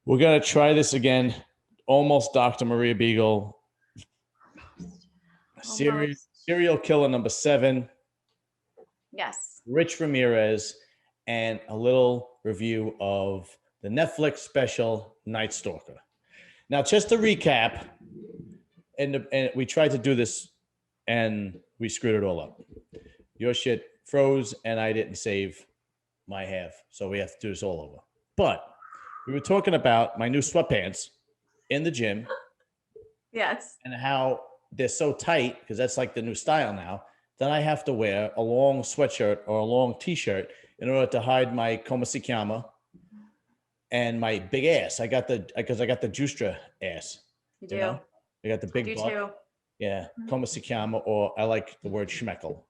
We're gonna try this again. Almost Dr. Maria Beagle. Serial killer number 7. Yes. Rich Ramirez, and a little review of the Netflix special Night Stalker. Now, just to recap, and we tried to do this, and we screwed it all up. Your shit froze, and I didn't save my half, so we have to do this all over. But we were talking about my new sweatpants in the gym. Yes. And how they're so tight, because that's like the new style now, that I have to wear a long sweatshirt or a long t-shirt in order to hide my komasikama and my big ass. I got the Justra ass. You do. Know? I got the big butt. Too. Yeah, komasikama, or I like the word schmeckel.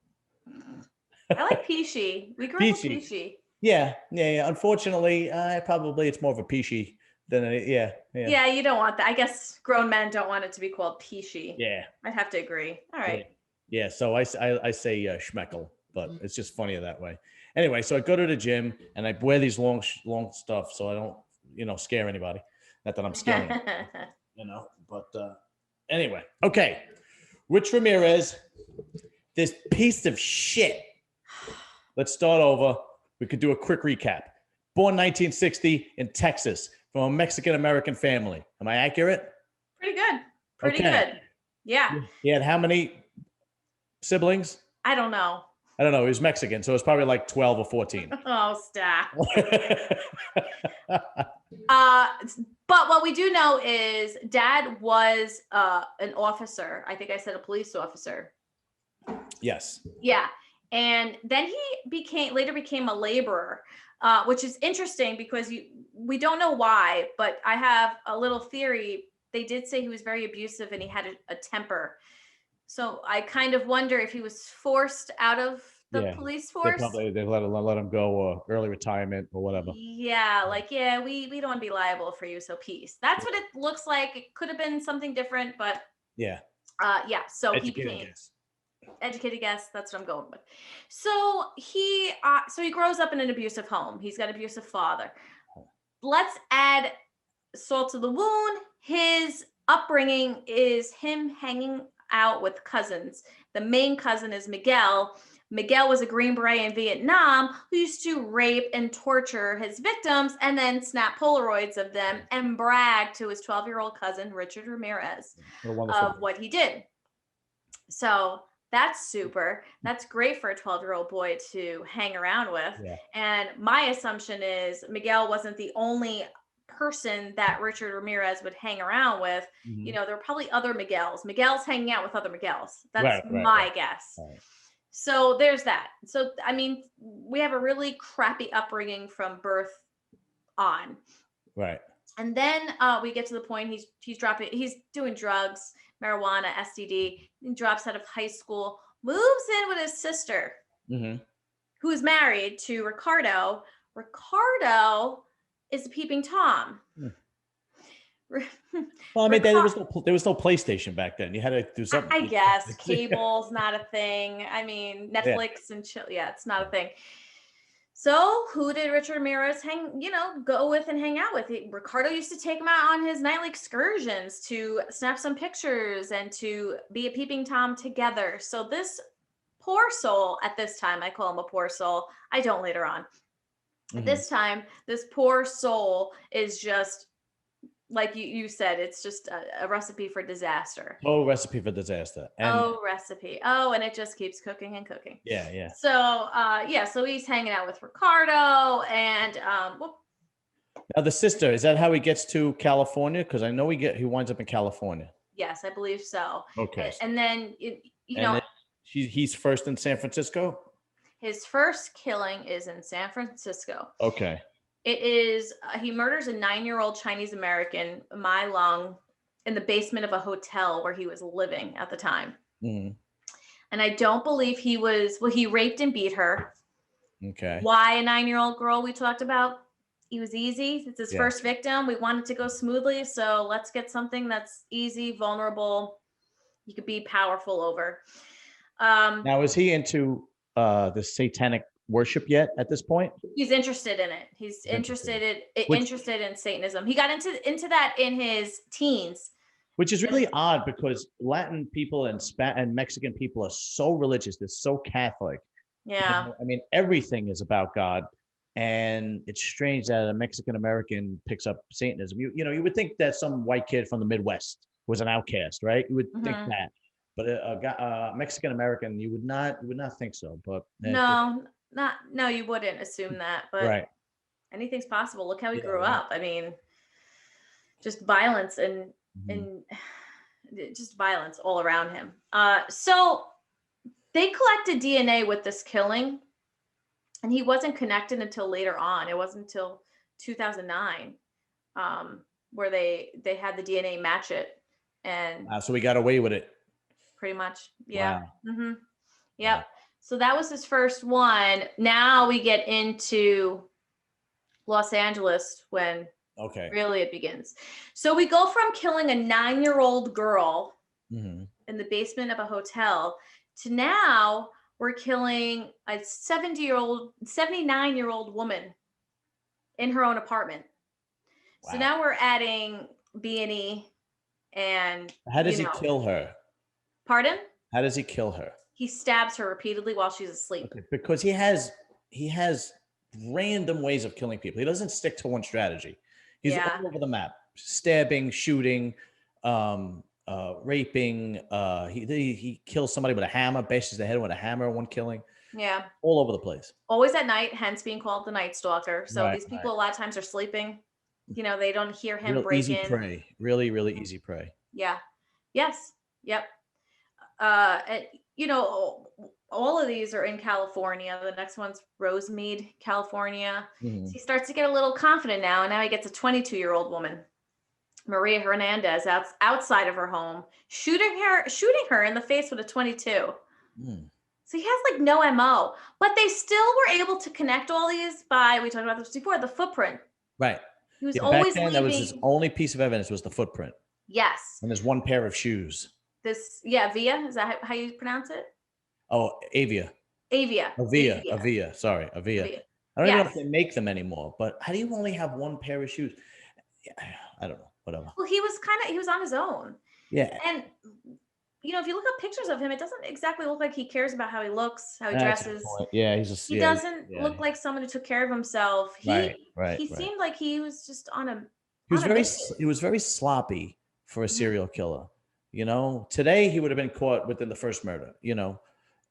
I like peachy. We grew up with peachy. Yeah. Unfortunately, probably it's more of a peachy than yeah. Yeah, you don't want that. I guess grown men don't want it to be called peachy. Yeah. I'd have to agree. All right. Yeah, so I say schmeckel, but it's just funnier that way. Anyway, so I go to the gym and I wear these long stuff so I don't, scare anybody. Not that I'm scaring but anyway. Okay. Rich Ramirez, this piece of shit. Let's start over. We could do a quick recap. Born 1960 in Texas from a Mexican-American family. Am I accurate? Pretty good. Pretty good. Yeah. He had how many siblings? I don't know. He was Mexican, so it's probably like 12 or 14. Oh, stop. But what we do know is Dad was an officer. I think I said a police officer. Yes. Yeah. And then he later became a laborer, which is interesting because we don't know why, but I have a little theory. They did say he was very abusive and he had a temper. So I kind of wonder if he was forced out of the police force. They let him go, or early retirement or whatever. Yeah, we don't want to be liable for you, so peace. That's what it looks like. It could have been something different, but yeah. So educated guess. That's what I'm going with. So he grows up in an abusive home. He's got an abusive father. Let's add salt to the wound. His upbringing is him hanging out with cousins. The main cousin is Miguel. Miguel was a Green Beret in Vietnam who used to rape and torture his victims and then snap Polaroids of them and brag to his 12-year-old cousin, Richard Ramirez, of what he did. So that's super. That's great for a 12-year-old boy to hang around with. Yeah. And my assumption is Miguel wasn't the only person that Richard Ramirez would hang around with. Mm-hmm. There were probably other Miguels. Miguel's hanging out with other Miguels. That's my guess. Right. So there's that. So, I mean, we have a really crappy upbringing from birth on. Right. And then we get to the point he's doing drugs, marijuana, STD, drops out of high school, moves in with his sister, mm-hmm. who is married to Ricardo. Ricardo is a peeping Tom. Well, I mean, there was no PlayStation back then. You had to do something. I guess cable's not a thing. I mean, Netflix and chill. Yeah, it's not a thing. So who did Richard Ramirez go with and hang out with? Ricardo used to take him out on his nightly excursions to snap some pictures and to be a peeping Tom together. So this poor soul at this time, I call him a poor soul. I don't later on. Mm-hmm. At this time, this poor soul is just, like you said, it's just a recipe for disaster. Recipe for disaster. Recipe. And it just keeps cooking and cooking. Yeah. So, so he's hanging out with Ricardo and, Now the sister, is that how he gets to California? Because I know he winds up in California. Yes, I believe so. Okay. And then, he's first in San Francisco? His first killing is in San Francisco. Okay. It is, he murders a 9-year-old Chinese American, Mai Long, in the basement of a hotel where he was living at the time. Mm-hmm. And I don't believe he raped and beat her. Okay. Why a 9-year-old girl we talked about? He was easy. It's his first victim. We want it to go smoothly. So let's get something that's easy, vulnerable. You could be powerful over. Now, is he into the satanic worship yet at this point. He's interested in it. He's interested in Satanism. He got into that in his teens. Which is really odd because Latin people and Mexican people are so religious. They're so Catholic. Yeah. I mean, everything is about God. And it's strange that a Mexican American picks up Satanism. You would think that some white kid from the Midwest was an outcast, right? You would think that. But a Mexican American, you would not think so. But no, you wouldn't assume that. But right. Anything's possible. Look how he grew up. I mean, just violence and just violence all around him. So they collected DNA with this killing, and he wasn't connected until later on. It wasn't until 2009 where they had the DNA match it, and so we got away with it. Pretty much, yeah. Wow. Yep. Wow. So that was his first one. Now we get into Los Angeles when really it begins. So we go from killing a 9-year-old girl in the basement of a hotel to now we're killing a 79-year-old woman in her own apartment. Wow. So now we're adding B&E and how does he kill her? Pardon? How does he kill her? He stabs her repeatedly while she's asleep. Okay, because he has random ways of killing people. He doesn't stick to one strategy. He's all over the map. Stabbing, shooting, raping. He kills somebody with a hammer, bashes their head with a hammer, one killing. Yeah. All over the place. Always at night, hence being called the Night Stalker. So these people a lot of times are sleeping. They don't hear him break easy in. Prey. Really, really easy prey. Yeah. Yes. Yep. All of these are in California. The next one's Rosemead, California. So he starts to get a little confident now, and now he gets a 22-year-old woman, Maria Hernandez, outside of her home, shooting her in the face with a 22. So he has like no MO, but they still were able to connect all these by, we talked about this before, the footprint. Right. He was always back then, that was his only piece of evidence was the footprint. Yes. And there's one pair of shoes. Via, is that how you pronounce it? Oh, Avia. Sorry, Avia. I don't even know if they make them anymore, but how do you only have one pair of shoes? I don't know, whatever. Well, he was on his own. Yeah. And, if you look up pictures of him, it doesn't exactly look like he cares about how he looks, how he dresses. Yeah, he doesn't look like someone who took care of himself. He seemed like he was just on a... He was very sloppy for a serial killer. Today he would have been caught within the first murder,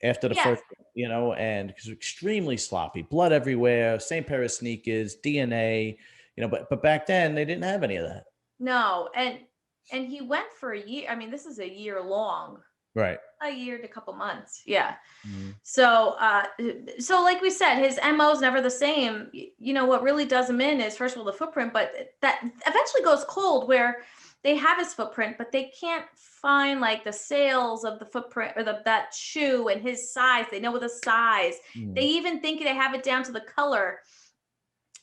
after the first, and because extremely sloppy, blood everywhere, same pair of sneakers, DNA, but back then they didn't have any of that. No. And he went for a year. I mean, this is a year long, right? A year to a couple months. Yeah. So like we said, his MO is never the same. What really does him in is, first of all, the footprint, but that eventually goes cold where they have his footprint, but they can't find like the sales of the footprint or that shoe and his size. They know the size. They even think they have it down to the color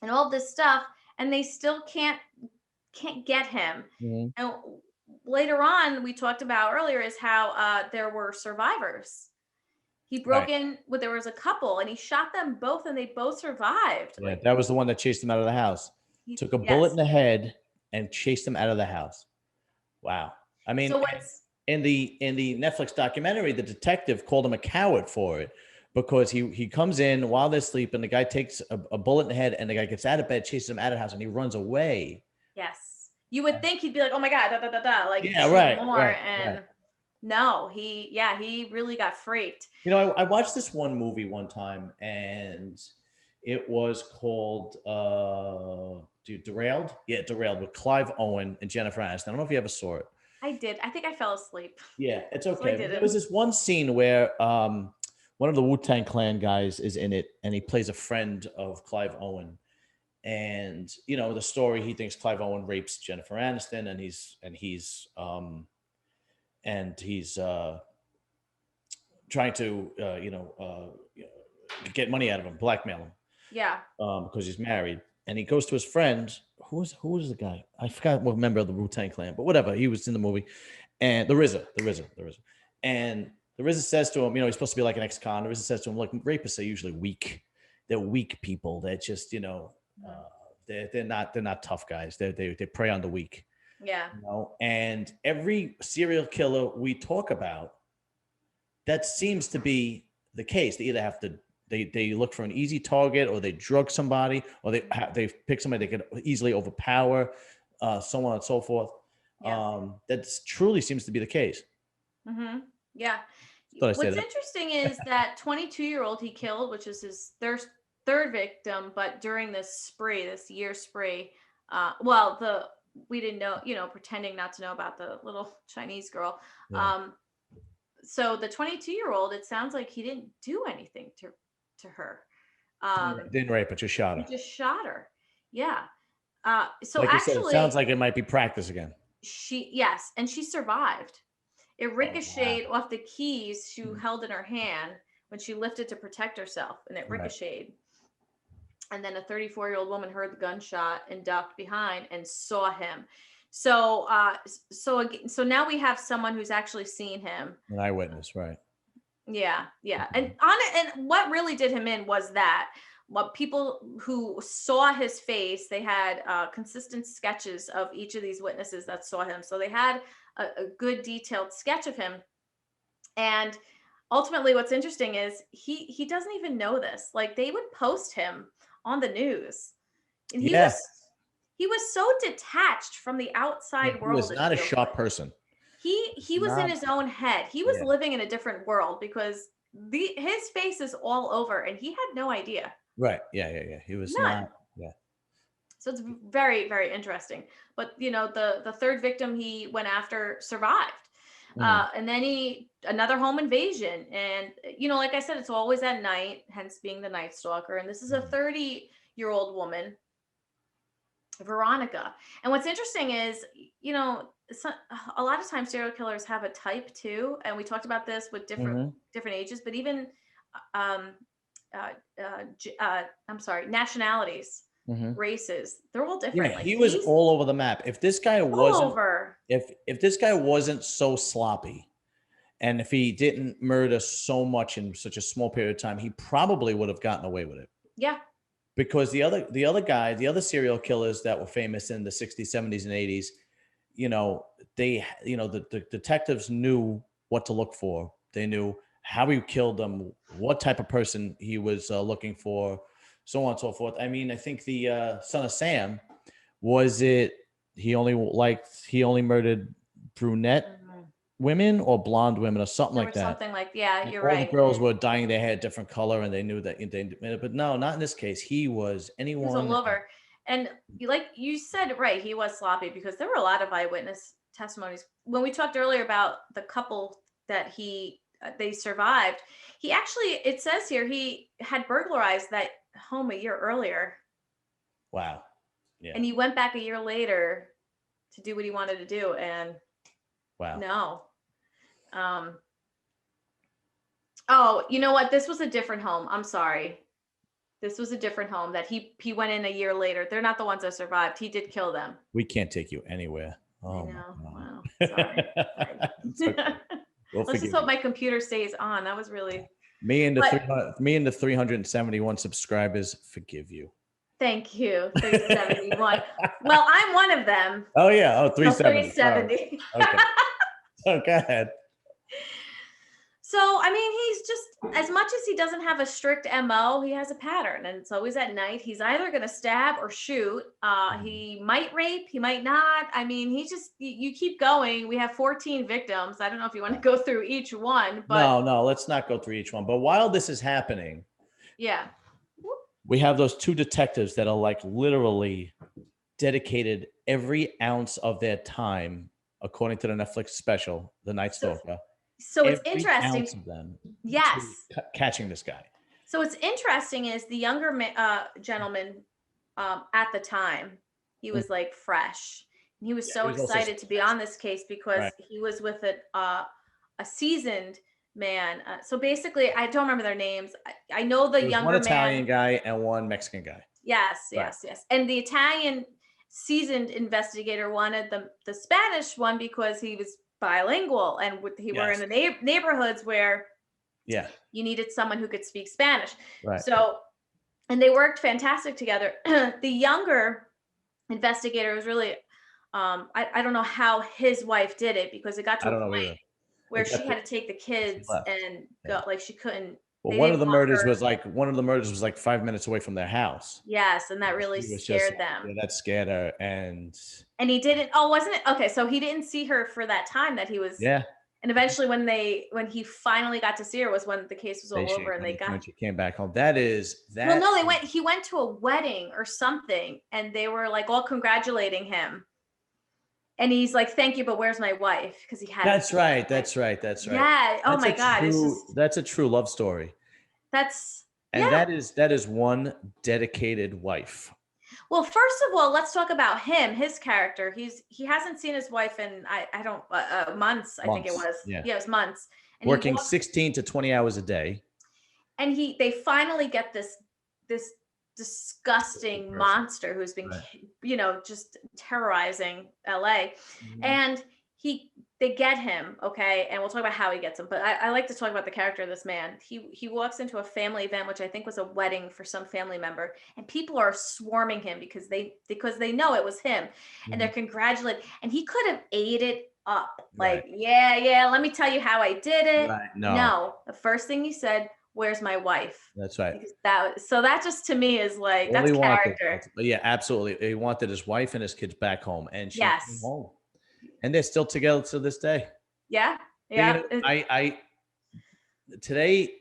and all this stuff, and they still can't get him. And later on, we talked about earlier is how there were survivors. He broke in there was a couple, and he shot them both, and they both survived. Yeah, that was the one that chased him out of the house. He took a bullet in the head and chased him out of the house. Wow. I mean, in the Netflix documentary, the detective called him a coward for it because he comes in while they're sleeping. The guy takes a bullet in the head, and the guy gets out of bed, chases him out of the house, and he runs away. Yes. You would think he'd be like, oh my God, like, no, he really got freaked. I watched this one movie one time, and it was called Derailed. Yeah, Derailed, with Clive Owen and Jennifer Aniston. I don't know if you ever saw it. I did. I think I fell asleep. Yeah, it's okay. So there was this one scene where one of the Wu-Tang Clan guys is in it, and he plays a friend of Clive Owen. And the story, he thinks Clive Owen rapes Jennifer Aniston, and he's trying to get money out of him, blackmail him. Yeah. Because he's married, and he goes to his friend. Who was the guy? I forgot what member of the Wu-Tang Clan, but whatever. He was in the movie, and the RZA, and the RZA says to him, he's supposed to be like an ex-con. The RZA says to him, look, rapists are usually weak. they're weak people. They're just, they're not tough guys. They prey on the weak. Yeah. And every serial killer we talk about, that seems to be the case. They either have to they look for an easy target, or they drug somebody, or they pick somebody they can easily overpower, so on and so forth. Yeah. That truly seems to be the case. Mm-hmm. Yeah. What's interesting is that 22-year-old he killed, which is his third victim, but during this year spree, we didn't know, pretending not to know about the little Chinese girl. Yeah. So the 22-year-old, it sounds like he didn't do anything to her. Didn't rape her, just shot her. He just shot her. Yeah. So like actually, you said, it sounds like it might be practice again. And she survived. It ricocheted off the keys she held in her hand when she lifted to protect herself, and it ricocheted. Right. And then a 34-year-old woman heard the gunshot and ducked behind and saw him. So now we have someone who's actually seen him. An eyewitness, right? Yeah. And what really did him in was that what people who saw his face, they had consistent sketches of each of these witnesses that saw him. So they had a good detailed sketch of him. And ultimately, what's interesting is he doesn't even know this. Like, they would post him on the news, and he was so detached from the outside world. He was not a sharp person. He was in his own head. He was living in a different world, because his face is all over, and he had no idea. Right. Yeah. He was not. Yeah. So it's very, very interesting. But the third victim he went after survived. And then another home invasion. And, like I said, it's always at night, hence being the Night Stalker. And this is a 30-year-old woman, Veronica. And what's interesting is, a lot of times serial killers have a type too. And we talked about this with different ages, but even, nationalities. Races, they're all different. Yeah, he was all over the map. If this guy wasn't if this guy wasn't so sloppy, and if he didn't murder so much in such a small period of time, he probably would have gotten away with it. Yeah. Because the other serial killers that were famous in the 60s, 70s, and 80s, the detectives knew what to look for. They knew how he killed them, what type of person he was looking for, so on and so forth. I mean, I think the Son of Sam, he only murdered brunette women or blonde women or something like that. Something like, yeah, you're all right. All the girls were dyeing their hair a different color, and they knew that but no, not in this case. He was anyone. He was all over. And like you said, right, he was sloppy, because there were a lot of eyewitness testimonies. When we talked earlier about the couple that they survived, he actually, it says here, he had burglarized that home a year earlier. Wow. Yeah. And he went back a year later to do what he wanted to do, and wow. No. Oh, you know what? This was a different home. I'm sorry. This was a different home that he went in a year later. They're not the ones that survived. He did kill them. We can't take you anywhere. Oh, I know. Wow. Sorry. Okay. Let's just hope my computer stays on. That was really me and the 371 subscribers forgive you. Thank you. 371. Well, I'm one of them. Oh yeah. Oh, 370. 370. Oh, okay. So go ahead. So, I mean, he's just, as much as he doesn't have a strict MO, he has a pattern, and it's always at night. He's either going to stab or shoot. He might rape, he might not. I mean, you keep going. We have 14 victims. I don't know if you want to go through each one, but no, let's not go through each one. But while this is happening, we have those two detectives that are like literally dedicated every ounce of their time, according to the Netflix special, The Night Stalker. So it's interesting. Of them catching this guy. So what's interesting is the younger gentleman at the time, he was like fresh. And he was so excited to be on this case because he was with a seasoned man. So basically, I don't remember their names. I know the younger man. One Italian guy and one Mexican guy. Yes. And the Italian seasoned investigator wanted the Spanish one because he was bilingual, and were in the neighborhoods where you needed someone who could speak Spanish. Right. So and they worked fantastic together. The younger investigator was really, I don't know how his wife did it, because it got to I a don't know point either. where It she got to, had to take the she kids left. and Yeah. go, like she couldn't, Well, they didn't want her. one of the murders was like 5 minutes away from their house. Yes, and that really She was just, scared them. yeah, that scared her. And he didn't, oh, wasn't it? Okay, so he didn't see her for that time that he was, Yeah, and eventually when he finally got to see her was when the case was they all she over and they got, when she came back home. That is well, that. no, he went to a wedding or something, and they were like all congratulating him. And he's like, "Thank you, but where's my wife?" Because he hadn't That's seen right. her. That's right. That's right. Yeah. Oh my God. It's just, That's a true love story. that's, And yeah. that is one dedicated wife. Well, first of all, let's talk about him, his character. He hasn't seen his wife in, I don't, months. I think it Months. was. Yeah. Yeah, it was months. And he Working walks, 16 to 20 hours a day. and they finally get this disgusting Person. monster who's been, Right. just terrorizing LA. Mhm. And they get him, okay, and we'll talk about how he gets him, but I like to talk about the character of this man. He walks into a family event, which I think was a wedding for some family member, and people are swarming him because they know it was him, and they're Mhm. congratulating, and he could have ate it up, Right. like, yeah, let me tell you how I did it. Right. No, No, the first thing he said, "Where's my wife?" that's right. Because that just to me is like, All that's he wanted, character. but yeah, absolutely. He wanted his wife and his kids back home, and she came Yes. home, and they're still together to this day. Yeah. You Yeah. know, I today,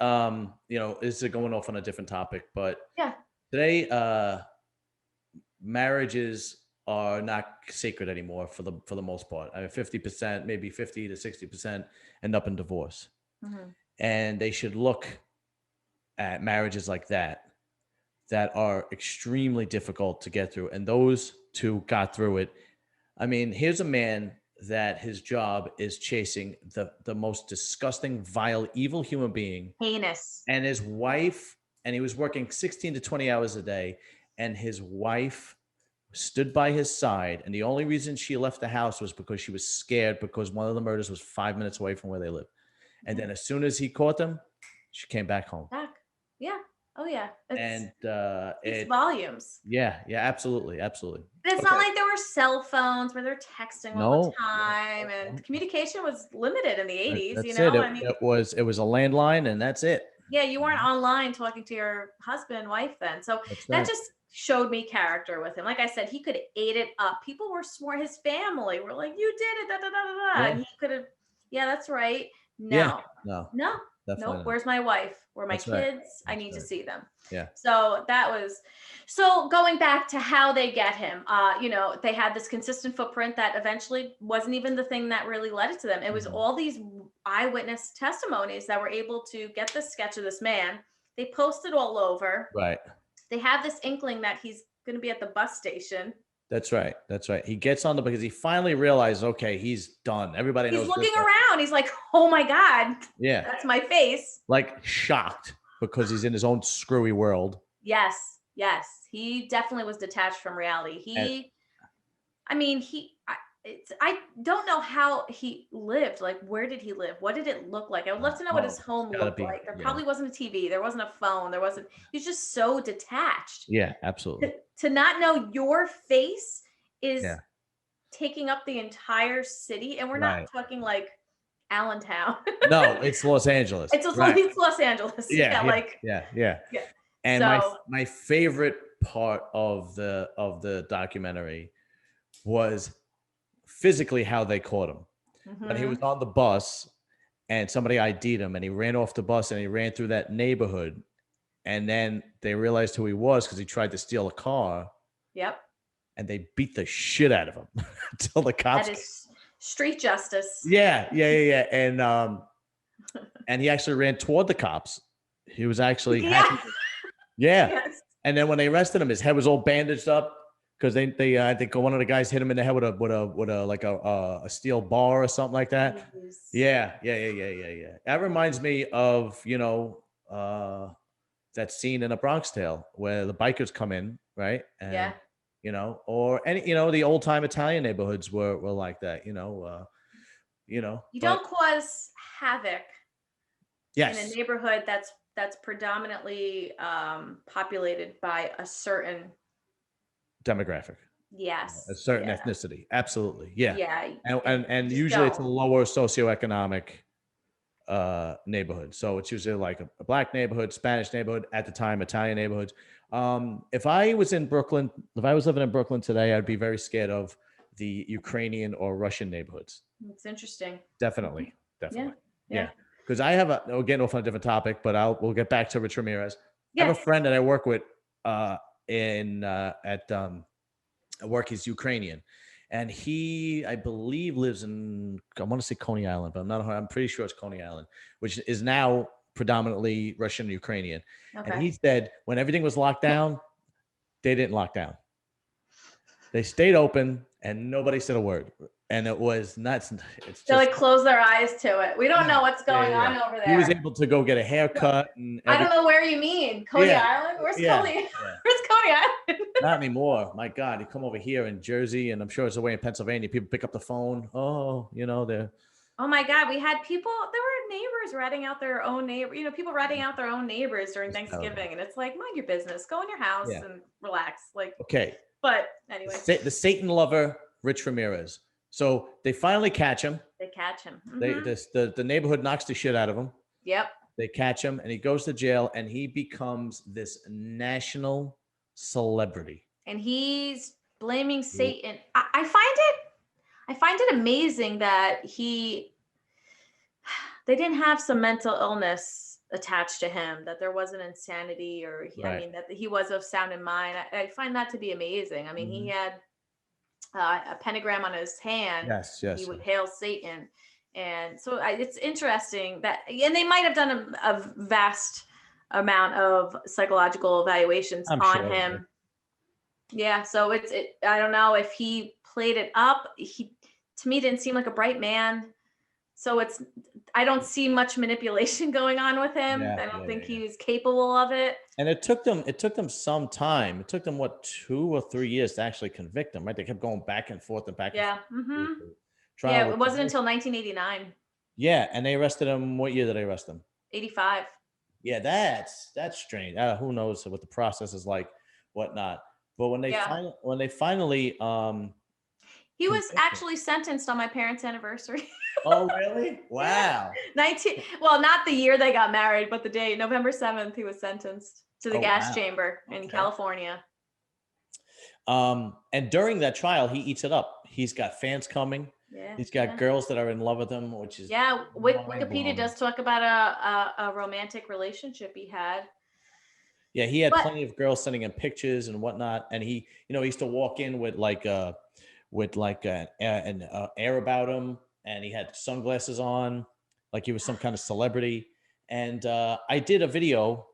this is going off on a different topic, but Yeah. today, marriages are not sacred anymore for the most part. I mean, 50%, maybe 50 to 60% end up in divorce, Mhm. and they should look at marriages like that are extremely difficult to get through, and those two got through it. I mean, here's a man that his job is chasing the most disgusting, vile, evil human being, Heinous. and his wife, and he was working 16 to 20 hours a day, and his wife stood by his side, and the only reason she left the house was because she was scared, because one of the murders was 5 minutes away from where they live. And Yeah. then as soon as he caught them, she came back home. Back. Yeah. Oh yeah. It And speaks it volumes. yeah, absolutely, absolutely. It's not Okay. like there were cell phones where they're texting all the No, no, time, no, and no. communication was limited in the 80s, That's it. I mean, It was a landline, and that's it. yeah, you weren't online talking to your husband, wife then. So That's that right. just showed me character with him. Like I said, he could have ate it up. People were swore, his family were like, "You did it, da da da da da," Yeah, and he could have, yeah, that's right. yeah. No, No, no, nope. definitely not. Where's my wife? Where are my That's right. kids? I That's need to right. see them. Yeah. So that was, so going back to how they get him, they had this consistent footprint that eventually wasn't even the thing that really led it to them. It was Mhm. all these eyewitness testimonies that were able to get the sketch of this man. They posted all over. Right. They have this inkling that he's going to be at the bus station. That's right. That's right. He gets on the because he finally realized, okay, he's done. Everybody He's knows this looking guy. around. He's like, "Oh my God, Yeah. that's my face." Like shocked because he's in his own screwy world. Yes, yes. He definitely was detached from reality. And I mean, I don't know how he lived. Like, where did he live? What did it look like? I would love to know what his it's home gotta looked be, like. There yeah. probably wasn't a TV. There wasn't a phone. He's just so detached. Yeah, absolutely. To not know your face is Yeah. taking up the entire city. And we're not Right. talking like Allentown. No, it's Los Angeles. Right. It's Los Angeles. Yeah, Yeah, yeah, like, yeah, yeah. yeah. And So, my favorite part of the documentary was physically how they caught him. When he was mhm. on the bus and somebody ID'd him, and he ran off the bus and he ran through that neighborhood, and then they realized who he was because he tried to steal a car, Yep. and they beat the shit out of him until the That cops came. is street justice. Yeah. And he actually ran toward the cops. He was actually Yeah. yeah. Yes. And then when they arrested him, his head was all bandaged up because I think one of the guys hit him in the head with a like a steel bar or something like that. Jeez. Yeah. That reminds me of that scene in A Bronx Tale where the bikers come in, right? And Yeah. or any the old time Italian neighborhoods were like that, You But don't cause havoc in a yes, neighborhood that's that's predominantly populated by a certain demographic, a yes, certain yeah, ethnicity. Absolutely. Yeah. yeah, And you and just usually it's a don't. lower socioeconomic neighborhood. So it's usually like a black neighborhood, Spanish neighborhood, at the time, Italian neighborhoods. If I was in Brooklyn, if I was living in Brooklyn today, I'd be very scared of the Ukrainian or Russian neighborhoods. It's interesting. Definitely. Yeah, Definitely. yeah, Yeah. Because I have we're getting off on a different topic, but we'll get back to Rich Ramirez. I have yeah. a friend that I work with in at work. He's Ukrainian, and he, I believe, lives in, I want to say Coney Island, but I'm pretty sure it's Coney Island, which is now predominantly Russian and Ukrainian. And Okay. he said when everything was locked down, they didn't lock down. They stayed open and nobody said a word. And it was nuts. It's They just, like close their eyes to it. We don't yeah, know what's going yeah. on over He was there. able to go get a haircut and I don't everything. know where you mean. Coney Yeah, Island? Where's yeah, Coney? yeah. Where's Coney Island? Not anymore. My God, you come over here in Jersey, and I'm sure it's the way in Pennsylvania. People pick up the phone. Oh, they're, Oh my God, we had people, there were neighbors ratting out their own neighbor, people ratting out their own neighbors during it's terrible. Thanksgiving. And it's like, mind your business, go in your house Yeah. and relax. Like, Okay. but anyway, The Satan lover, Rich Ramirez. So they finally catch him. they catch him. The neighborhood knocks the shit out of him. Yep. They catch him, and he goes to jail, and he becomes this national celebrity. And he's blaming Satan. I find it amazing that they didn't have some mental illness attached to him, that there wasn't insanity I mean, that he was of sound in mind. I find that to be amazing. I mean, he had a pentagram on his hand. Yes, yes. He would hail Satan. And so it's interesting and they might have done a vast amount of psychological evaluations on him. Yeah. So I don't know if he played it up. He, to me, didn't seem like a bright man. So I don't see much manipulation going on with him. I don't think he was capable of it. And it took them some time. It took them 2 or 3 years to actually convict him, right? They kept going back and forth and back and forth. Mm-hmm. Yeah, it wasn't until 1989. Yeah, and they arrested him. What year did they arrest him? 85. Yeah, that's strange. Who knows what the process is like, whatnot. But when they finally he was actually sentenced on my parents' anniversary. Oh, really? Wow. Not the year they got married, but the date, November 7th, he was sentenced to the gas chamber in California. And during that trial, he eats it up. He's got fans coming. Yeah. He's got girls that are in love with him, which is Wikipedia does talk about a romantic relationship he had. Yeah, he had plenty of girls sending him pictures and whatnot, and he used to walk in with an air about him, and he had sunglasses on, like he was some kind of celebrity. And I did a video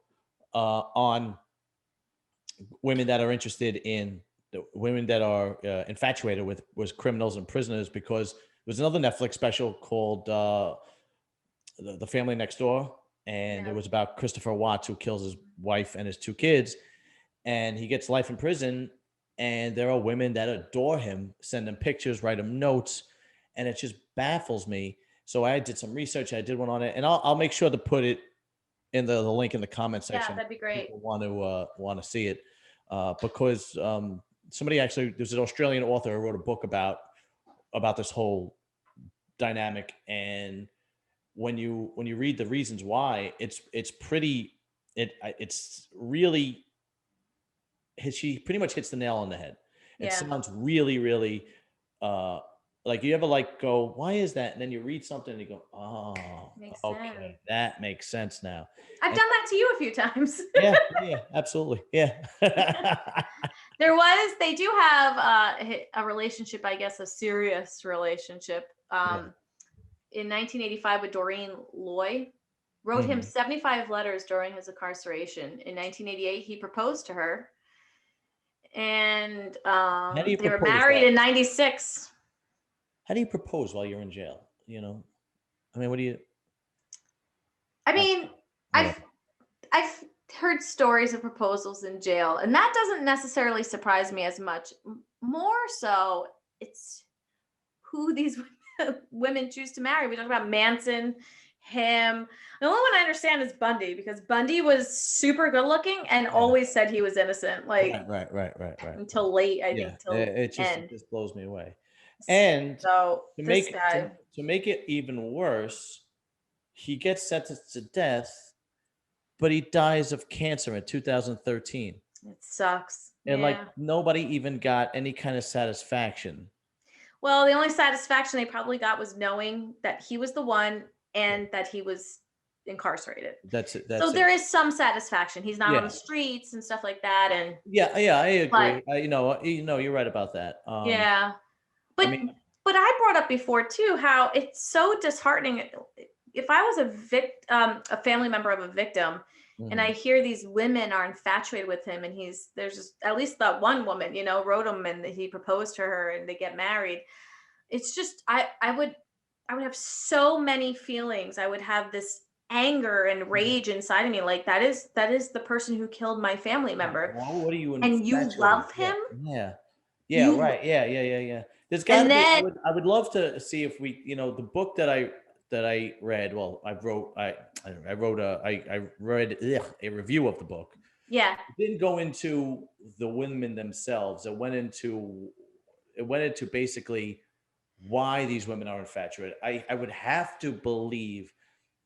on women that are interested in women that are infatuated with criminals and prisoners, because there's another Netflix special called The Family Next Door, and it was about Christopher Watts, who kills his wife and his 2 kids, and he gets life in prison. And there are women that adore him, send him pictures, write him notes, and it just baffles me. So I did some research. I did one on it, and I'll make sure to put it in the link in the comment section. Yeah, that'd be great. People want to see it because somebody actually, there's an Australian author who wrote a book about this whole dynamic, and when you read the reasons why, it's really, she pretty much hits the nail on the head. It sounds really, really like, you ever go, why is that? And then you read something and you go, oh, okay, that makes sense now. I've done that to you a few times. yeah, absolutely. Yeah. They do have a relationship, I guess, a serious relationship. In 1985 with Doreen Loy, wrote him 75 letters during his incarceration. In 1988, he proposed to her. And they were married in 96. How do you propose while you're in jail? I mean, what do you? I mean, I've heard stories of proposals in jail, and that doesn't necessarily surprise me as much. More so, it's who these women choose to marry. We talk about Manson, him. The only one I understand is Bundy, because Bundy was super good looking and always said he was innocent, like Right. until late, I Yeah, think, till it end. just blows me away. And So to this make guy, to make it even worse, he gets sentenced to death, but he dies of cancer in 2013. it sucks. And like Yeah. nobody even got any kind of satisfaction. Well, the only satisfaction they probably got was knowing that he was the one and that he was incarcerated. That's it. So That's there it. is some satisfaction. He's not on the Yeah. streets and stuff like that. And Yeah, I but agree. You're right about that. yeah, I but mean, I brought up before too how it's so disheartening. If I was a family member of a victim, and I mhm. hear these women are infatuated with him, and there's just at least that one woman, wrote him and he proposed to her and they get married. It's just I would have so many feelings. I would have this anger and rage inside of me, like that is the person who killed my family member, Well, what are you and you infatuated? love Yeah, him. yeah, You right. Yeah. There's got to And be. then I would love to see if we, the book that I read. Well, I wrote I read a review of the book. yeah, It didn't go into the women themselves. It went into basically why these women are infatuated. I would have to believe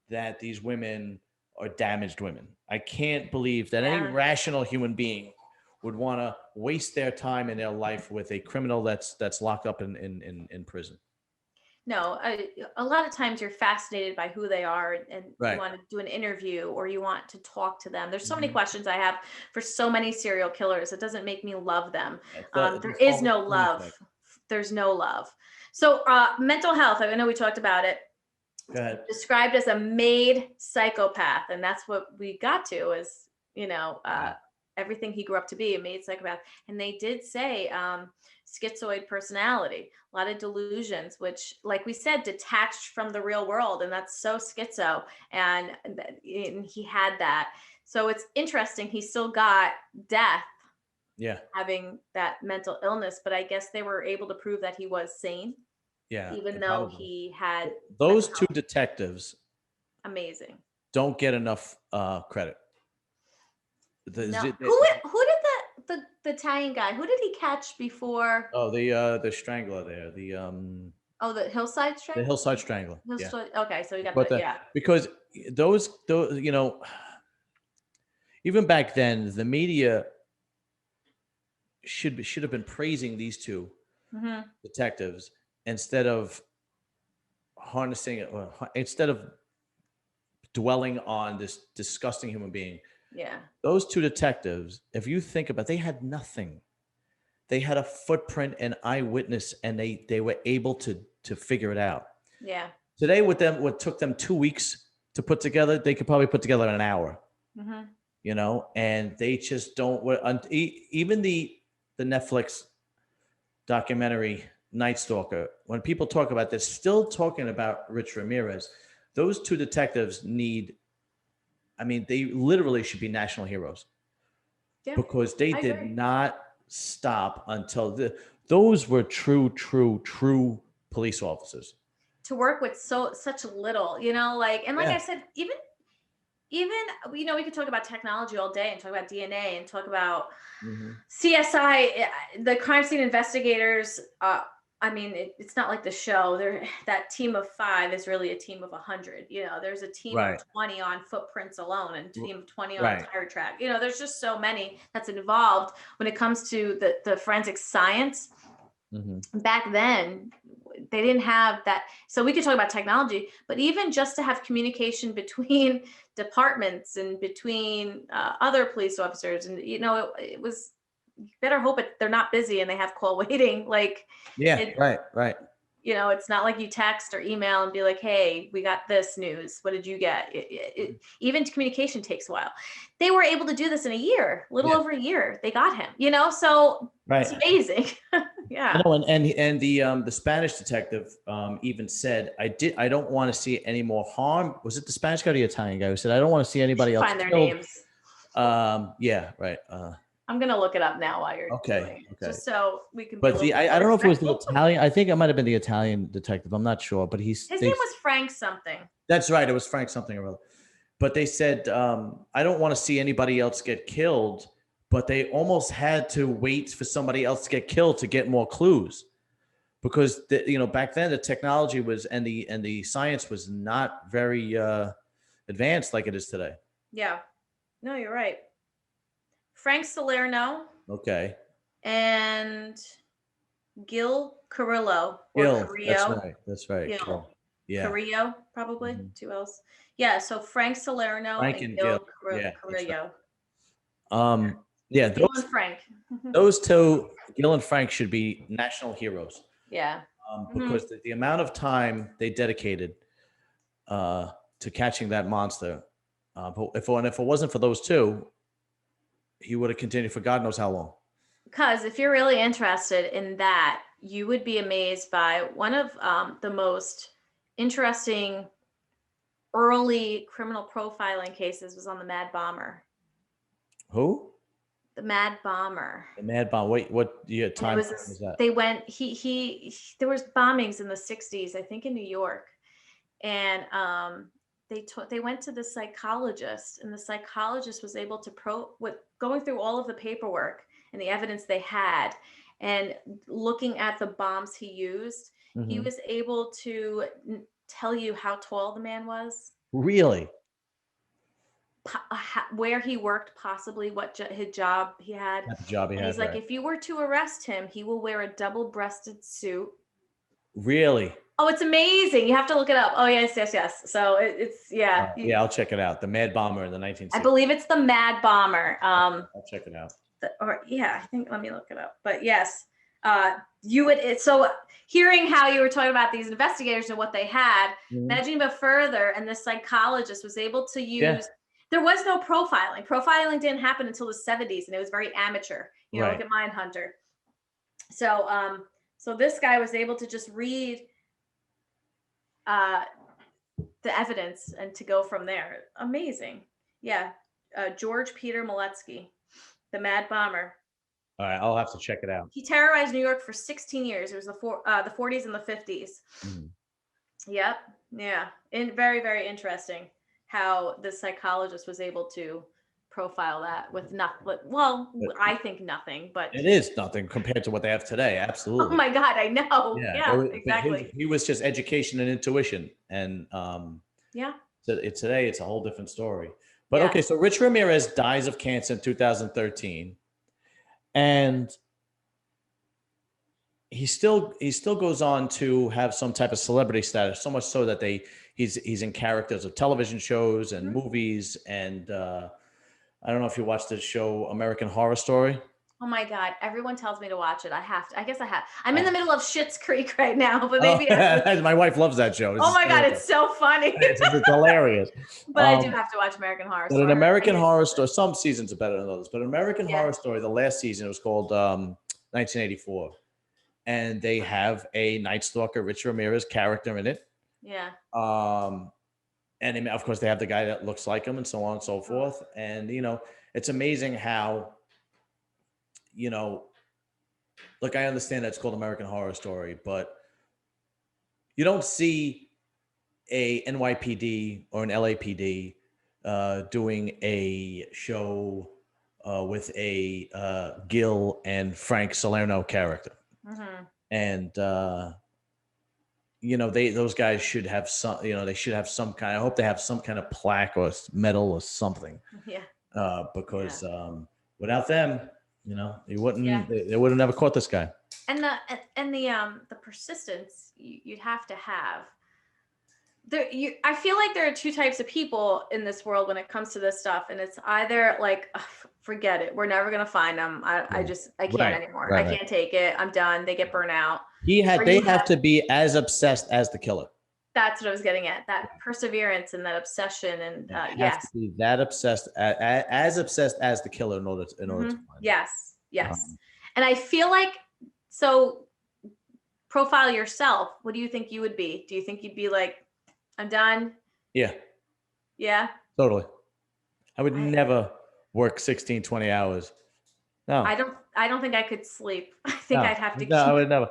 that these women are damaged women. I can't believe that any yeah. rational human being would want to waste their time in their life with a criminal that's locked up in prison. No, a lot of times you're fascinated by who they are, and you Right. want to do an interview or you want to talk to them. There's so many Mhm. questions I have for so many serial killers. It doesn't make me love them. There The is form no of love. effect. There's no love. So, mental health, I know we talked about it, Go ahead. described as a made psychopath. And that's what we got to is, you know, uh, Right. everything he grew up to be, a made psychopath. And they did say schizoid personality, a lot of delusions, which, like we said, detached from the real world. And that's so schizo. And he had that. So it's interesting. He still got death Yeah. having that mental illness, but I guess they were able to prove that he was sane, Yeah. even though Probably. he had Those mental two health. detectives Amazing. don't get enough credit. No, The, who did the Italian guy? Who did he catch before? oh, the strangler there, Oh, the Hillside the Strangler. hillside strangler. Yeah. Hillside. Okay, so we got But the the yeah, because those even back then the media should have been praising these two hmm detectives instead of harnessing it, instead of dwelling on this disgusting human being. yeah, Those two detectives, if you think about it, they had nothing. They had a footprint and eyewitness, and they were able to figure it out. yeah. Today, with them, what took them 2 weeks to put together, they could probably put together in an hour. hmm And they just don't. Even the Netflix documentary Night Stalker, when people talk about this, still talking about Rich Ramirez. Those two detectives need. I mean, they literally should be national heroes Yeah, because they I did agree. not stop until those were true police officers. To work with such little, and like Yeah. I said, even we could talk about technology all day and talk about DNA and talk about Mhm. CSI, the crime scene investigators. I mean, it's not like the show. That team of 5 is really a team of 100. There's a team of Right. 20 on footprints alone, and a team of 20 on Right. tire track. There's just so many that's involved when it comes to the forensic science. Mhm. Back then, they didn't have that. So we could talk about technology, but even just to have communication between departments and between other police officers, and it was, you better hope they're not busy and they have call waiting. Like Yeah. it, Right. it's not like you text or email and be like, hey, we got this news, what did you get? Even communication takes a while. They were able to do this in a year, little Yeah. over a year. They got him, so it's Right. amazing. Yeah. And the Spanish detective even said, I don't want to see any more harm. Was it the Spanish guy or the Italian guy who said, I don't want to see anybody else Find their killed? names. Yeah, right. I'm gonna look it up now while you're doing Okay. it, Okay. just so we can be a But little I don't know if it was the respectful. Italian. I think it might have been the Italian detective. I'm not sure, but His name was Frank something. that's right. It was Frank something or other. But they said, I don't want to see anybody else get killed, but they almost had to wait for somebody else to get killed to get more clues because back then the technology was and the science was not very advanced like it is today. Yeah. No, you're right. Frank Salerno Okay. and Gil Carrillo or Gil, that's Carrillo. right. That's right. Gil. Gil. Yeah. Carrillo, probably Mhm. 2 L's. Yeah, so Frank Salerno Frank and and Gil. Gil Yeah, that's right. Carrillo. Yeah, Gil and Frank. those two, Gil and Frank, should be national heroes Yeah. because the amount of time they dedicated to catching that monster. But if it wasn't for those two, he would have continued for God knows how long. Because if you're really interested in that, you would be amazed by one of the most interesting early criminal profiling cases was on the Mad Bomber. Who? The Mad Bomber. The Mad Bomb. Wait, what year And it time was frame this, was that? they went there was bombings in the 60s, I think in New York. And they went to the psychologist, and the psychologist was able to with going through all of the paperwork and the evidence they had and looking at the bombs he used, he Mhm. was able to tell you how tall the man was, Really? where he worked, possibly what his job he had. Not the job he And he's had, like, right? if you were to arrest him, he will wear a double-breasted suit. Really? Oh, it's amazing. You have to look it up. Oh, yes, yes, yes. So it's, yeah. Yeah, I'll check it out. The Mad Bomber in the I 1960s. believe it's the Mad Bomber. I'll check it out. Or yeah, I think, let me look it up. But yes, so hearing how you were talking about these investigators and what they had, Mhm. imagine but further, and the psychologist was able to Yeah. use, there was no profiling. Profiling didn't happen until the 70s, and it was very amateur. Right. Look at Mindhunter. So this guy was able to just read the evidence and to go from there. Amazing. Yeah. George Peter Moletsky, the Mad Bomber. All right, I'll have to check it out. He terrorized New York for 16 years. It was the 40s and the 50s. Mm. Yep. Yeah. And very, very interesting how the psychologist was able to profile that with nothing. Well, I think nothing, but it is nothing compared to what they have today. Absolutely. Oh my God, I know. Yeah, exactly. He was just education and intuition, and yeah. so today it's a whole different story. But yeah. okay, so Rich Ramirez dies of cancer in 2013, and he still goes on to have some type of celebrity status, so much so that he's in characters of television shows and movies. And I don't know if you watched the show American Horror Story. Oh my God, everyone tells me to watch it. I have to. I guess I have. I'm in the middle of Schitt's Creek right now, but maybe my wife loves that show. Oh my God, it's so funny. It's hilarious. But I do have to watch American Horror Story. But an American Horror Story, some seasons are better than others. But American Yeah. Horror Story, the last season, it was called 1984, and they have a Night Stalker, Rich Ramirez character in it. Yeah. And of course they have the guy that looks like him, and so on and so forth. And it's amazing how, look, I understand that it's called American Horror Story, but you don't see a NYPD or an LAPD doing a show with a Gil and Frank Salerno character. Mm-hmm. And those guys should have some, they should have some kind, I hope they have some kind of plaque or medal or something. Yeah. Because without them, they would have never caught this guy. And the persistence you'd have to have. I feel like there are two types of people in this world when it comes to this stuff, and it's either like, forget it, we're never gonna find them. I can't anymore. Right, I can't take it. I'm done. They get burnt out. They have to be as obsessed as the killer. That's what I was getting at. That perseverance and that obsession, and yes, to be that obsessed, as obsessed as the killer in order to find yes, and I feel like, so profile yourself. What do you think you would be? Do you think you'd be like, I'm done? Yeah. Totally. I would never work 16, 20 hours No. I don't think I could sleep. I think No, I'd have to no, I keep. would never.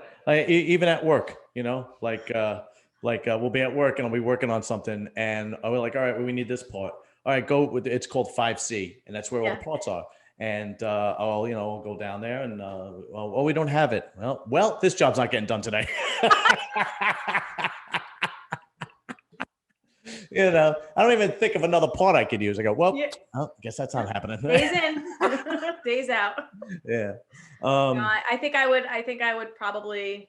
Even at work, we'll be at work and I'll be working on something, and I'll be like, all right, well, we need this part. All right, go with it's called 5C, and that's where all the Yeah. parts are. And I'll go down there and oh, we don't have it. Well, this job's not getting done today. I don't even think of another part I could use. I go, well, Yeah. I guess that's not happening. Days in, days out. Yeah. No, I think I would. I think I would probably.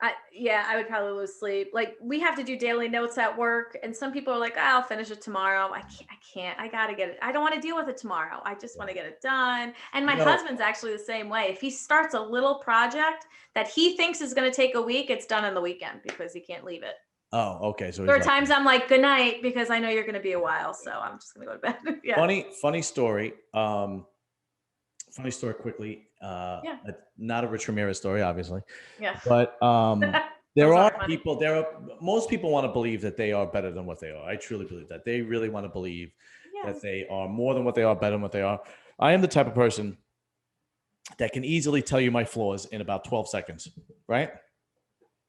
I would probably lose sleep. Like we have to do daily notes at work, and some people are like, "I'll finish it tomorrow." I can't. I can't. I gotta get it. I don't want to deal with it tomorrow. I just want to get it done. And my husband's actually the same way. If he starts a little project that he thinks is going to take a week, it's done on the weekend because he can't leave it. Oh, okay. So there are times I'm like, "Good night," because I know you're going to be a while, so I'm just going to go to bed. Yeah. Funny story. Funny story quickly. Not a Rich Ramirez story, obviously. Yeah. But most people want to believe that they are better than what they are. I truly believe that. They really want to believe that they are more than what they are, better than what they are. I am the type of person that can easily tell you my flaws in about 12 seconds, right?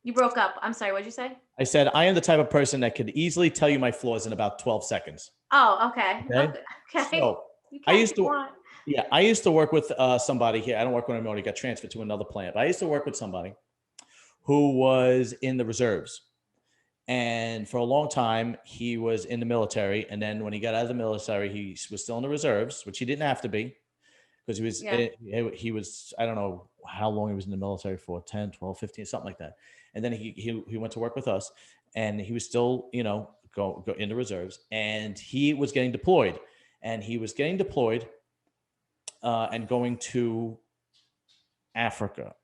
You broke up. I'm sorry. What'd you say? I said, I am the type of person that could easily tell you my flaws in about 12 seconds. Oh, okay. Okay. So I used to work with somebody here. I don't work with him anymore. He got transferred to another plant. But I used to work with somebody who was in the reserves. And for a long time, he was in the military. And then when he got out of the military, he was still in the reserves, which he didn't have to be because he was, I don't know how long he was in the military for, 10, 12, 15, something like that. And then he went to work with us, and he was still, go in the reserves, and he was getting deployed. And he was getting deployed and going to Africa.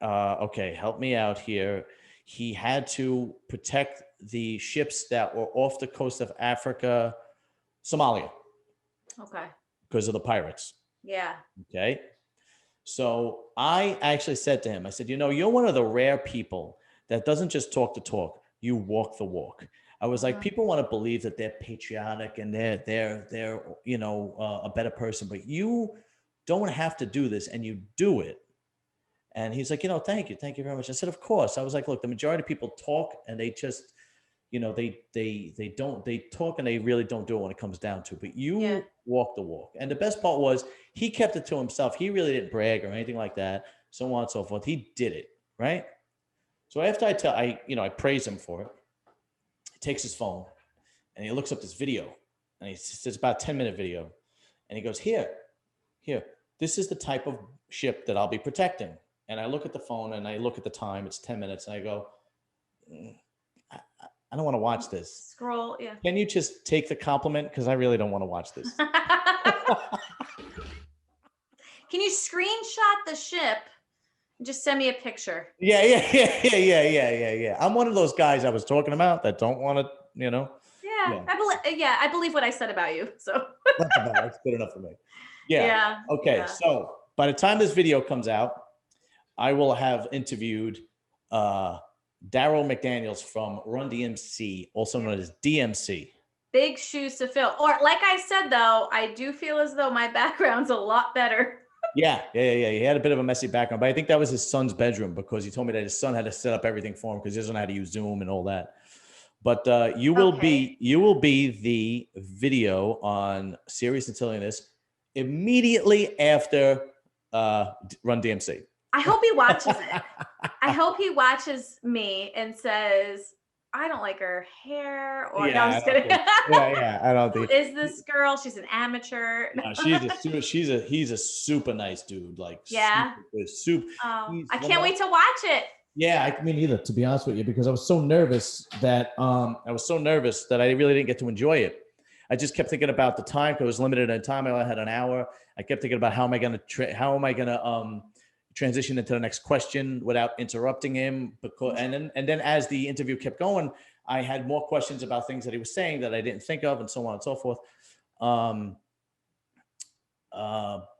Okay, help me out here. He had to protect the ships that were off the coast of Africa, Somalia. Okay. Because of the pirates. Yeah. Okay. So I actually said to him, I said, you're one of the rare people that doesn't just talk the talk, you walk the walk. I was like, people want to believe that they're patriotic and they're a better person, but you don't have to do this, and you do it. And he's like, thank you very much. I said, of course. I was like, look, the majority of people talk and they just, they talk and they really don't do it when it comes down to it. But you walk the walk. And the best part was he kept it to himself. He really didn't brag or anything like that, so on and so forth. He did it, right? So after I praise him for it, he takes his phone and he looks up this video, and it's about a 10-minute video. And he goes, here, this is the type of ship that I'll be protecting. And I look at the phone and I look at the time, it's 10 minutes. And I go, I don't want to watch this. Scroll. Yeah. Can you just take the compliment? Because I really don't want to watch this. Can you screenshot the ship and just send me a picture? Yeah. I'm one of those guys I was talking about that don't want to, Yeah. I believe what I said about you. So that's good enough for me. Yeah. Okay. Yeah. So by the time this video comes out, I will have interviewed Daryl McDaniels from Run DMC, also known as DMC. Big shoes to fill. Or like I said, though, I do feel as though my background's a lot better. Yeah. He had a bit of a messy background, but I think that was his son's bedroom, because he told me that his son had to set up everything for him because he doesn't know how to use Zoom and all that. But you will be the video on Serious and Silliness immediately after Run DMC. I hope he watches it. I hope he watches me and says, I don't like her hair. Or no, I'm just kidding. I don't think. Who is this girl? She's an amateur. No, he's a super nice dude. Like, super. Oh, I can't wait to watch it. Yeah, I mean, either, to be honest with you, because I was so nervous that I really didn't get to enjoy it. I just kept thinking about the time, because it was limited in time. I only had an hour. I kept thinking about how am I going to transition into the next question without interrupting him. And then as the interview kept going, I had more questions about things that he was saying that I didn't think of, and so on and so forth.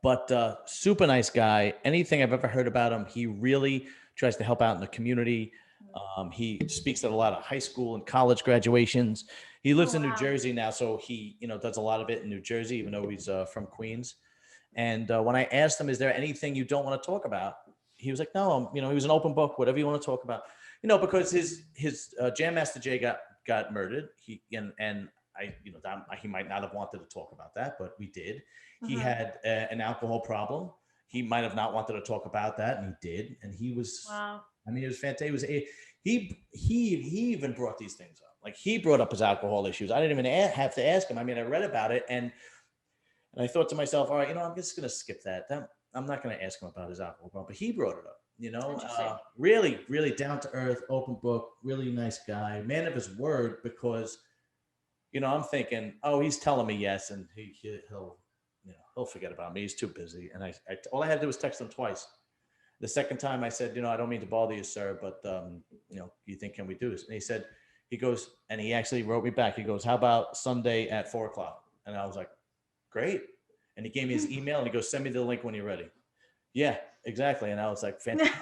But super nice guy. Anything I've ever heard about him, he really tries to help out in the community. He speaks at a lot of high school and college graduations. He lives in New Jersey now, so he does a lot of it in New Jersey, even though he's from Queens. And when I asked him, is there anything you don't want to talk about? He was like, no, he was an open book, whatever you want to talk about, because his Jam Master Jay got murdered. And I, he might not have wanted to talk about that, but we did. He had an alcohol problem. He might have not wanted to talk about that, and he did. And he was, wow. I mean, it was fantastic. He even brought these things up. Like, he brought up his alcohol issues. I didn't even have to ask him. I mean, I read about it, and I thought to myself, all right, I'm just going to skip that. I'm not going to ask him about his alcohol problem, but he brought it up. Really, really down to earth, open book, really nice guy, man of his word. Because, I'm thinking, oh, he's telling me yes, and he'll forget about me. He's too busy. And all I had to do was text him twice. The second time I said, I don't mean to bother you, sir, but, you think, can we do this? And he goes, and he actually wrote me back. He goes, how about Sunday at 4:00? And I was like, great. And he gave me his email and he goes, send me the link when you're ready. Yeah, exactly. And I was like, fantastic.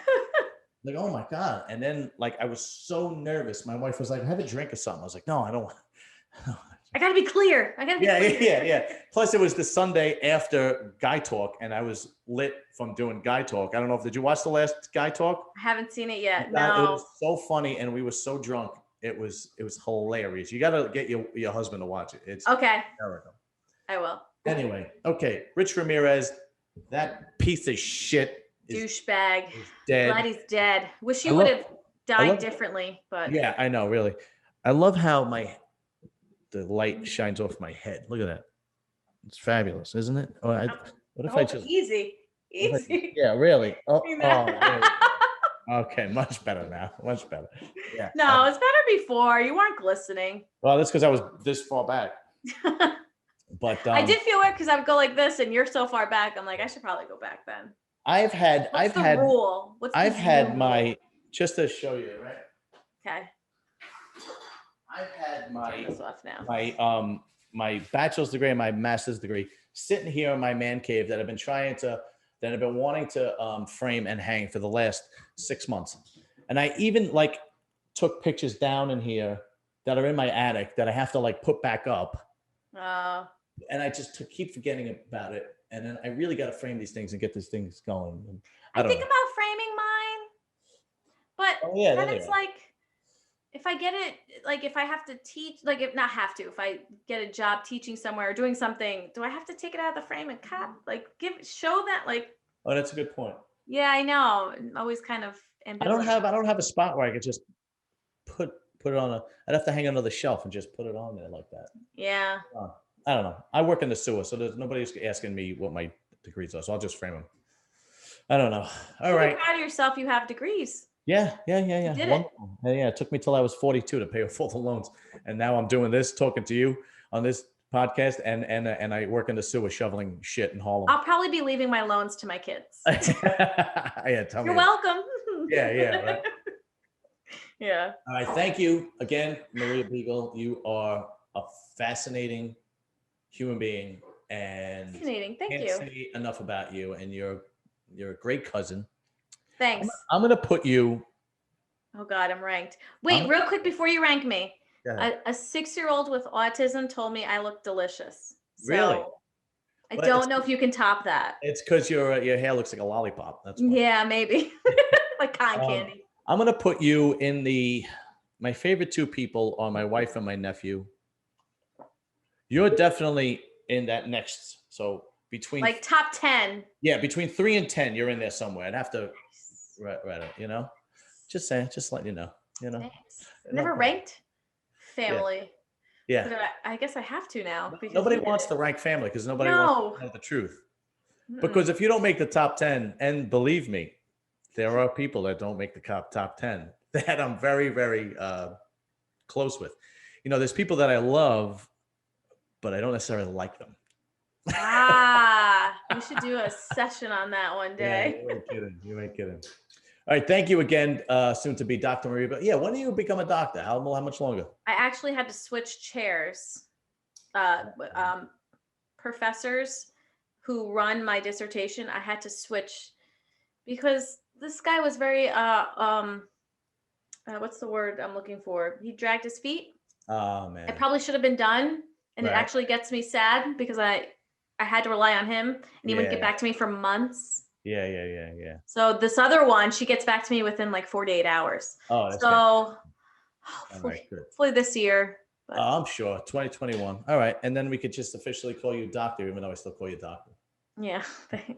Like, oh my God. And then, like, I was so nervous. My wife was like, have a drink or something. I was like, no, I don't want. I gotta be clear. Yeah. Plus, it was the Sunday after Guy Talk, and I was lit from doing Guy Talk. I don't know did you watch the last Guy Talk? I haven't seen it yet. No. No. It was so funny, and we were so drunk. It was hilarious. You got to get your husband to watch it. It's okay. hysterical. I will. Anyway, okay. Rich Ramirez, that piece of shit. Douchebag. Dead. Glad he's dead. Wish he would have died differently, but yeah, I know. Really, I love how the light shines off my head. Look at that. It's fabulous, isn't it? What if I just easy? Yeah, really. Really. Okay, much better now. Much better. Yeah. No, it's better before. You weren't glistening. Well, that's because I was this far back. But I did feel weird because I would go like this, and you're so far back. I'm like, I should probably go back then. I've had rule? What's the my just to show you, right? Okay. I've had my bachelor's degree and my master's degree sitting here in my man cave that I've been wanting to frame and hang for the last 6 months. And I even took pictures down in here that are in my attic that I have to put back up. And I just keep forgetting about it. And then I really got to frame these things and get these things going. And I think about framing mine, but then it's if I get it, if I have to teach, if I get a job teaching somewhere or doing something, do I have to take it out of the frame and cut? Show that Oh, that's a good point. Yeah, I know. I'm always kind of ambivalent. I don't have a spot where I could just put it on I'd have to hang another shelf and just put it on there like that. Yeah. I don't know. I work in the sewer, so there's nobody's asking me what my degrees are, so I'll just frame them. I don't know. All right. Be proud of yourself. You have degrees. Yeah. You did it. Yeah, it took me till I was 42 to pay off all the loans, and now I'm doing this, talking to you on this podcast, and I work in the sewer shoveling shit in Harlem. I'll probably be leaving my loans to my kids. Yeah, tell me. You're welcome. Yeah, right. Yeah. All right. Thank you again, Maria Beagle. You are a fascinating human being, and fascinating. Thank you. Can't say enough about you, and you're a great cousin. Thanks. I'm gonna put you. Oh God, I'm ranked. Wait, real quick before you rank me, a 6-year-old with autism told me I look delicious. So really? I don't know if you can top that. It's because your hair looks like a lollipop. That's why. Yeah, maybe like cotton candy. I'm gonna put you in my favorite two people are my wife and my nephew. You're definitely in that next. So between top 10. Yeah, between 3 and 10, you're in there somewhere. I'd have to write it. Just saying, just letting you know. Thanks. Never ranked family. Yeah. But I guess I have to now. Nobody wants to rank family because nobody wants to know the truth. Because if you don't make the top 10, and believe me, there are people that don't make the top 10 that I'm very, very close with. There's people that I love, but I don't necessarily like them. We should do a session on that one day. Yeah, you ain't kidding. All right, thank you again, soon to be Dr. Maria. But yeah, when do you become a doctor? How much longer? I actually had to switch chairs. Professors who run my dissertation, I had to switch because this guy was very what's the word I'm looking for? He dragged his feet. Oh man. I probably should have been done, and Right. it actually gets me sad because I I had to rely on him, and he wouldn't get Yeah. back to me for months. Yeah. So this other one, she gets back to me within like 48 hours. Oh, that's So fantastic. All right, good. hopefully this year. But I'm sure 2021. All right, and then we could just officially call you doctor, even though I still call you doctor. yeah,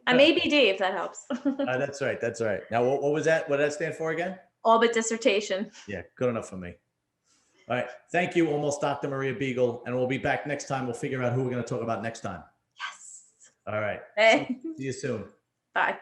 I may be D if that helps. That's right. That's right. Now, what was that? What did that stand for again? All but dissertation. Yeah, good enough for me. All right. Thank you, almost Dr. Maria Beagle. And we'll be back next time. We'll figure out who we're going to talk about next time. Yes. All right. Hey. See you soon. Bye.